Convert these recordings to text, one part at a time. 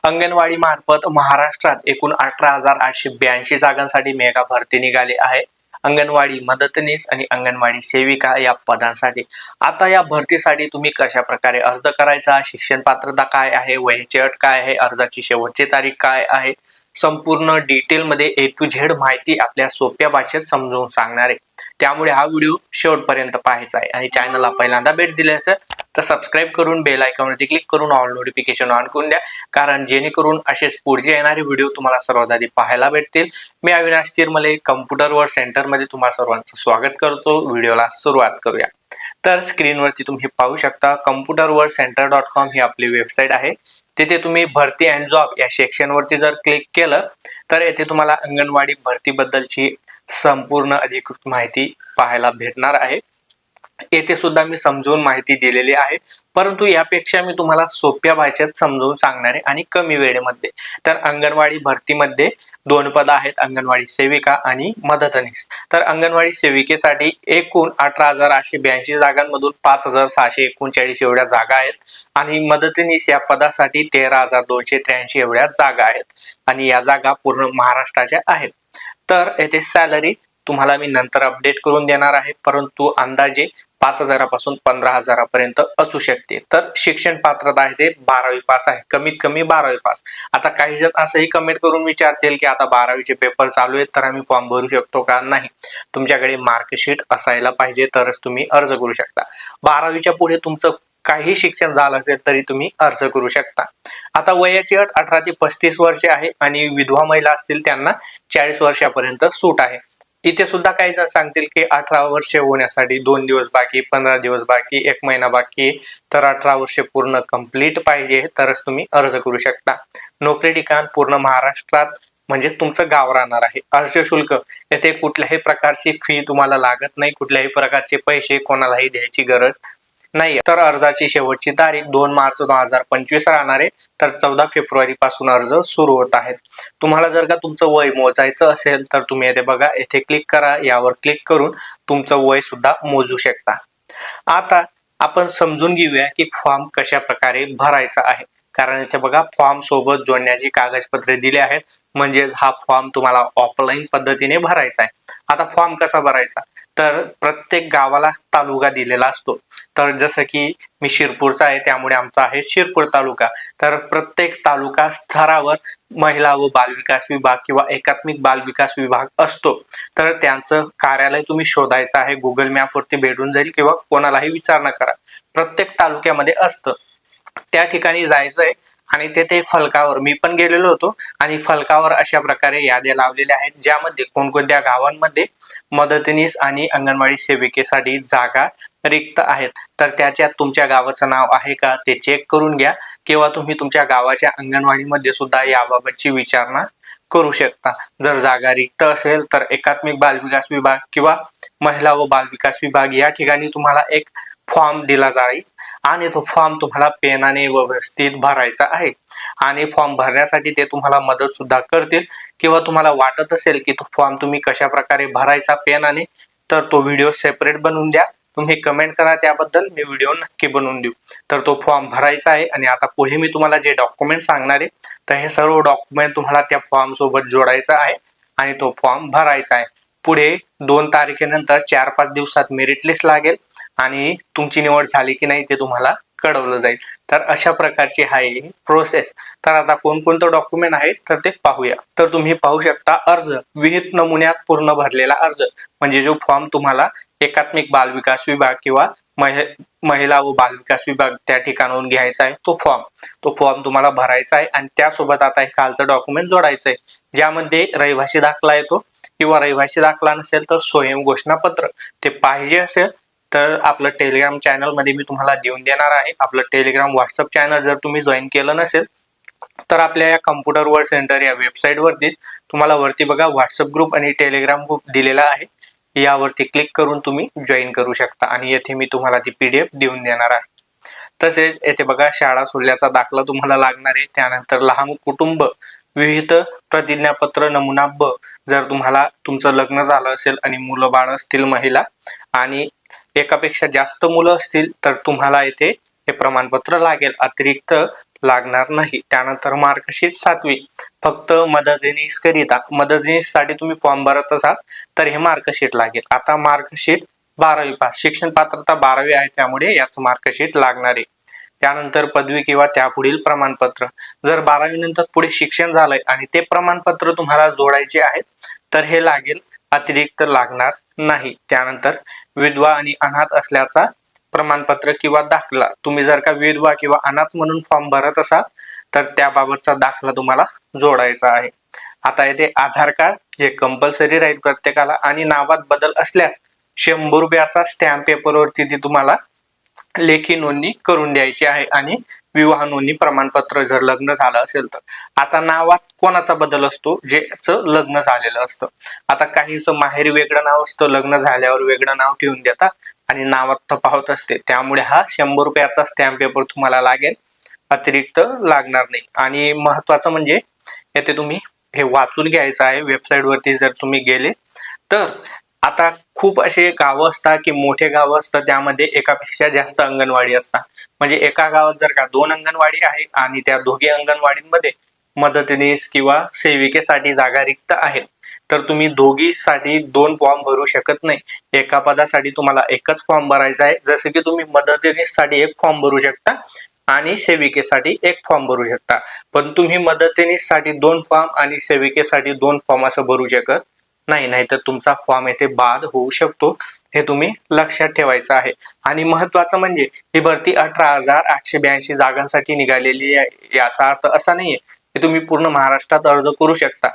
अंगणवाडी मार्फत महाराष्ट्रात एकूण 18,882 जागांसाठी मेगा भरती निघाली आहे. अंगणवाडी मदतनीस आणि अंगणवाडी सेविका या पदांसाठी. आता या भरतीसाठी तुम्ही कशा प्रकारे अर्ज करायचा, शिक्षण पात्रता काय आहे, वयाची अट काय आहे, अर्जाची शेवटची तारीख काय आहे, संपूर्ण डिटेल मध्ये ए टू झेड माहिती आपल्या सोप्या भाषेत समजावून सांगणार आहे. त्यामुळे हा व्हिडिओ शेवटपर्यंत पाहायचा आहे आणि चॅनलला पहिल्यांदा भेट दिली असेल तर सबस्क्राईब करून बेल आयकॉनवरती क्लिक करून ऑल नोटिफिकेशन ऑन करून द्या, कारण जेणेकरून असेच पुढचे येणारे व्हिडिओ तुम्हाला सर्वात आधी पाहायला भेटतील. मी अविनाश तिरमले, कम्प्युटर वर्ल्ड सेंटर मध्ये तुम्हा सर्वांचं स्वागत करतो. व्हिडिओला सुरुवात करूया. तर स्क्रीनवरती तुम्ही पाहू शकता computerworldcenter.com ही आपली वेबसाईट आहे. तिथे तुम्ही भरती अँड जॉब या सेक्शन वरती जर क्लिक केलं तर येथे तुम्हाला अंगणवाडी भरती बद्दलची संपूर्ण अधिकृत माहिती पाहायला भेटणार आहे. येथे सुद्धा मी समजून माहिती दिलेली आहे, परंतु यापेक्षा मी तुम्हाला सोप्या भाषेत समजून सांगणार आहे आणि कमी वेळेमध्ये. तर अंगणवाडी भरतीमध्ये 2 पद आहेत, अंगणवाडी सेविका आणि मदतनीस. तर अंगणवाडी सेविकेसाठी एकूण 18,882 जागांमधून 5,639 एवढ्या जागा आहेत आणि मदतनीस या पदासाठी 13,283 एवढ्या जागा आहेत आणि या जागा पूर्ण महाराष्ट्राच्या आहेत. तर येथे सॅलरी तुम्हाला मी नंतर अपडेट करून देणार आहे, परंतु अंदाजे 5,000 पासून 15,000 पर्यंत असू शकते. तर शिक्षण पात्रता आहे ते 12वी पास आहे, कमीत कमी 12वी पास. आता काही जण असंही कमेंट करून विचारतील की आता 12वीचे पेपर चालू आहेत तर आम्ही फॉर्म भरू शकतो का? नाही, तुमच्याकडे मार्कशीट असायला पाहिजे तरच तुम्ही अर्ज करू शकता. 12वीच्या पुढे तुमचं काही शिक्षण झालं असेल तरी तुम्ही अर्ज करू शकता. आता वयाची अट 18 ते 35 वर्षे आहे आणि विधवा महिला असतील त्यांना 40 वर्षापर्यंत सूट आहे. इथे सुद्धा काही जण सांगतील की 18 वर्षे होण्यासाठी 2 दिवस बाकी, 15 दिवस बाकी, 1 महिना बाकी, तर 18 वर्षे पूर्ण कंप्लीट पाहिजे तरच तुम्ही अर्ज करू शकता. नोकरी ठिकाण पूर्ण महाराष्ट्रात म्हणजे तुमचं गाव राहणार आहे. अर्ज शुल्क येथे कुठल्याही प्रकारची फी तुम्हाला लागत नाही, कुठल्याही प्रकारचे पैसे कोणालाही द्यायची गरज नाही. तर अर्जाची शेवटची तारीख 2 मार्च 2025 राहणार आहे, तर 14 फेब्रुवारी पासून अर्ज सुरू होत आहेत. तुम्हाला जर का तुमचं वय मोजायचं असेल तर तुम्ही येथे बघा, येथे क्लिक करा, यावर क्लिक करून तुमचं वय सुद्धा मोजू शकता. आता आपण समजून घेऊया की फॉर्म कशा प्रकारे भरायचा आहे, कारण इथे बघा फॉर्म सोबत जोडण्याची कागदपत्रे दिले आहेत, म्हणजे हा फॉर्म तुम्हाला ऑफलाईन पद्धतीने भरायचा आहे. आता फॉर्म कसा भरायचा, तर प्रत्येक गावाला तालुका दिलेला असतो. तर जसं की मी शिरपूरचा आहे त्यामुळे आमचा आहे शिरपूर तालुका. तर प्रत्येक तालुका स्तरावर महिला व बालविकास विभाग किंवा एकात्मिक बालविकास विभाग असतो. तर त्यांचं कार्यालय तुम्ही शोधायचं आहे, गुगल मॅप वरती भेटून जाईल किंवा कोणालाही विचारणा करा. प्रत्येक तालुक्यामध्ये असतं, त्या ठिकाणी जायचंय आणि तेथे फलकावर मी पण गेलेलो होतो आणि फलकावर अशा प्रकारे याद्या लावलेल्या आहेत, ज्यामध्ये कोणकोणत्या गावांमध्ये मदतनीस आणि अंगणवाडी सेविकेसाठी जागा रिक्त आहेत. तर त्याच्यात तुमच्या गावाचं नाव आहे का ते चेक करून घ्या, किंवा तुम्ही तुमच्या गावाच्या अंगणवाडीमध्ये सुद्धा याबाबतची विचारणा करू शकता. जर जागा रिक्त असेल तर एकात्मिक बालविकास विभाग किंवा महिला व बालविकास विभाग या ठिकाणी तुम्हाला एक फॉर्म दिला जाईल आणि तो फॉर्म तुम्हाला पेनाने व्यवस्थित भरायचा आहे. आणि फॉर्म भरण्यासाठी ते तुम्हाला मदत सुद्धा करतील, किंवा तुम्हाला वाटत असेल की तो फॉर्म तुम्ही कशा प्रकारे भरायचा पेनाने, तर तो व्हिडिओ सेपरेट बनवून द्या, तुम्ही कमेंट करा, त्याबद्दल मी व्हिडिओ नक्की बनवून देऊ. तर तो फॉर्म भरायचा आहे आणि आता पुढे मी तुम्हाला जे डॉक्युमेंट सांगणार आहे तर हे सर्व डॉक्युमेंट तुम्हाला त्या फॉर्म सोबत जोडायचा आहे आणि तो फॉर्म भरायचा आहे. पुढे 2 तारखेनंतर 4-5 दिवसात मेरिट लिस्ट लागेल आणि तुमची निवड झाली की नाही ते तुम्हाला कळवलं जाईल. तर अशा प्रकारची आहे प्रोसेस. तर आता कोणकोणतं डॉक्युमेंट आहेत तर ते पाहूया. तर तुम्ही पाहू शकता, अर्ज विहित नमुन्यात पूर्ण भरलेला अर्ज, म्हणजे जो फॉर्म तुम्हाला एकात्मिक बालविकास विभाग किंवा महिला व बालविकास विभाग त्या ठिकाणाहून घ्यायचा आहे, तो फॉर्म तुम्हाला भरायचा आहे आणि त्यासोबत आता हे खालचं डॉक्युमेंट जोडायचं आहे, ज्यामध्ये रहिवासी दाखला येतो, किंवा रहिवासी दाखला नसेल तर स्वयं घोषणापत्र ते पाहिजे असेल तर आपलं टेलिग्राम चॅनल मध्ये मी तुम्हाला देऊन देणार आहे. आपलं टेलिग्राम व्हॉट्सअप चॅनल जर तुम्ही जॉईन केलं नसेल तर आपल्या या कम्प्युटर वर्ल्ड सेंटर या वेबसाईट वरतीच तुम्हाला वरती बघा व्हॉट्सअप ग्रुप आणि टेलिग्राम ग्रुप दिलेला आहे, यावरती क्लिक करून तुम्ही जॉईन करू शकता आणि येथे मी तुम्हाला ती PDF देऊन देणार आहे. तसेच येथे बघा शाळा सोडल्याचा दाखला तुम्हाला लागणार आहे, त्यानंतर लहान कुटुंब विहित प्रतिज्ञापत्र नमुना ब, जर तुम्हाला तुमचं लग्न झालं असेल आणि मुलं बाळ असतील महिला आणि एकापेक्षा जास्त मुलं असतील तर तुम्हाला येथे हे प्रमाणपत्र लागेल. अतिरिक्त लागणार नाही. त्यानंतर मार्कशीट 7वी फक्त मदतनीससाठी तुम्ही फॉर्म भरत असाल तर हे मार्कशीट लागेल. आता मार्कशीट 12वी पास, शिक्षण पात्रता 12वी आहे त्यामुळे याचं मार्कशीट लागणार आहे. त्यानंतर पदवी किंवा त्यापुढील प्रमाणपत्र, जर 12वी नंतर पुढे शिक्षण झालंय आणि ते प्रमाणपत्र तुम्हाला जोडायचे आहेत तर हे लागेल, अतिरिक्त लागणार नाही. त्यानंतर विधवा आणि अनाथ असल्याचा प्रमाणपत्र किंवा दाखला, तुम्ही जर का विधवा किंवा अनाथ म्हणून फॉर्म भरत असाल तर त्याबाबतचा दाखला तुम्हाला जोडायचा आहे. आता येथे आधार कार्ड जे कंपल्सरी राहील प्रत्येकाला, आणि नावात बदल असल्यास 100 रुपयाचा स्टॅम्प पेपरवरती ती तुम्हाला लेखी नोंदणी करून द्यायची आहे, आणि विवाह नोंदणी प्रमाणपत्र जर लग्न झालं असेल तर. आता नावात कोणाचा बदल असतो, ज्याचं लग्न झालेलं असतं. आता काहींचं माहेरी वेगळं नाव असतं, लग्न झाल्यावर वेगळं नाव ठेवून देतात आणि नावात तफावत असते, त्यामुळे हा 100 रुपयाचा स्टॅम्प पेपर तुम्हाला लागेल, अतिरिक्त लागणार नाही. आणि महत्वाचं म्हणजे येथे तुम्ही हे वाचून घ्यायचं आहे. वेबसाईट वरती जर तुम्ही गेले तर आता खूप असे गावं असतात की मोठे गावं असतात, त्यामध्ये एकापेक्षा जास्त अंगणवाडी असतात. म्हणजे एका गावात जर का 2 अंगणवाडी आहे आणि त्या दोघी अंगणवाडींमध्ये मदतनीस किंवा सेविकेसाठी जागा रिक्त आहेत, तर तुम्ही दोघीसाठी 2 फॉर्म भरू शकत नाही. एका पदासाठी तुम्हाला एकच फॉर्म भरायचा आहे. जसं की तुम्ही मदतनीससाठी 1 फॉर्म भरू शकता आणि सेविकेसाठी 1 फॉर्म भरू शकता, पण तुम्ही मदतनीससाठी 2 फॉर्म आणि सेविकेसाठी 2 फॉर्म असं भरू शकत नाही, नाहीतर तुमचा फॉर्म येथे बाद होऊ शकतो. हे तुम्ही लक्षात ठेवायचं आहे. आणि महत्वाचं म्हणजे ही भरती 18,882 जागांसाठी निघालेली आहे. याचा अर्थ असा नाहीये की तुम्ही पूर्ण महाराष्ट्रात अर्ज करू शकता.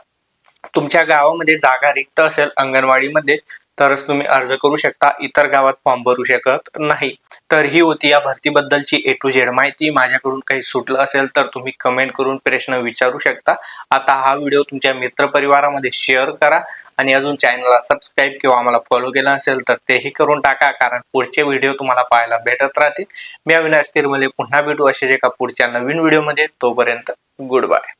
तुमच्या गावामध्ये जागा रिक्त असेल अंगणवाडीमध्ये तरच तुम्ही अर्ज करू शकता, इतर गावात फॉर्म भरू शकत नाही. तर ही होती या भरतीबद्दलची A to Z माहिती. माझ्याकडून काही सुटलं असेल तर तुम्ही कमेंट करून प्रश्न विचारू शकता. आता हा व्हिडिओ तुमच्या मित्रपरिवारामध्ये शेअर करा, आणि अजून चॅनलला सबस्क्राईब किंवा आम्हाला फॉलो केलं असेल तर तेही करून टाका, कारण पुढचे व्हिडिओ तुम्हाला पाहायला भेटत राहतील. मी अविनाश तिरमले पुन्हा भेटू असेच एका पुढच्या नवीन व्हिडिओमध्ये. तोपर्यंत गुड बाय.